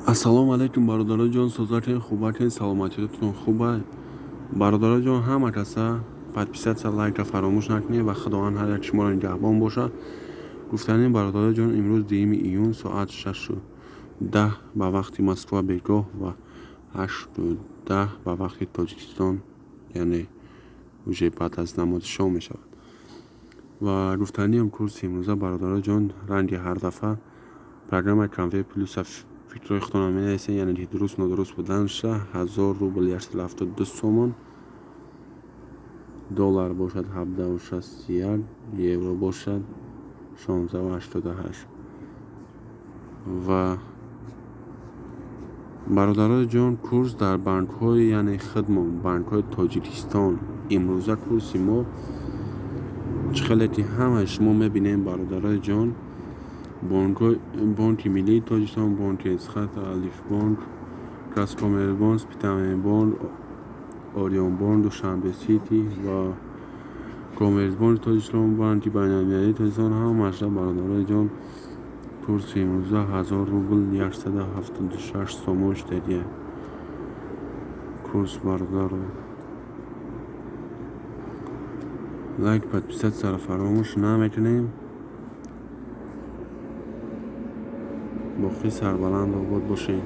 السلام علیکم برادران جان، صحبتین خوبتین، سلامتیتون خوبه برادران جان. همه کسا подписаться لایک فراموش نکنید و خداوند هر یک شما را نگهبان باشه. گفتنین برادران جان، امروز 2 ایون ساعت 6:10 به وقت مسکو بیگاه و 8:10 به وقت تاجیکستان، یعنی وجه بعد از نماز شام می شود. و گفتنیم کورس امروزه برادران جان، رنگ هر دفعه программа Convey Plus فکر خودم می نویسه، یعنی درست ندرست بودنش 1000 روبل 872 سومون، دلار باشد 17.61، یورو باشد 16.88. و برادران جان، کورس در بانک های یعنی خدمت بانک های تاجیکستان امروزه کورس ما چخلتی همه شما میبینیم برادران جان. بانک ملی تاجیکستان، بانک اسخط، الف بانک، کاسکومر بانک، پیتامین بانک، آریان بانک، دوشنبه سیتی و کامرس بانک تاجیکستان، بانک بین‌المللی تاجیکستان همش برادران جان. کورس امروزه 1000 روبل 876 سوم اشتریه کورس برادران. لایک подписаться فراموش نمیکنیم. باقی سربلند آباد باشین.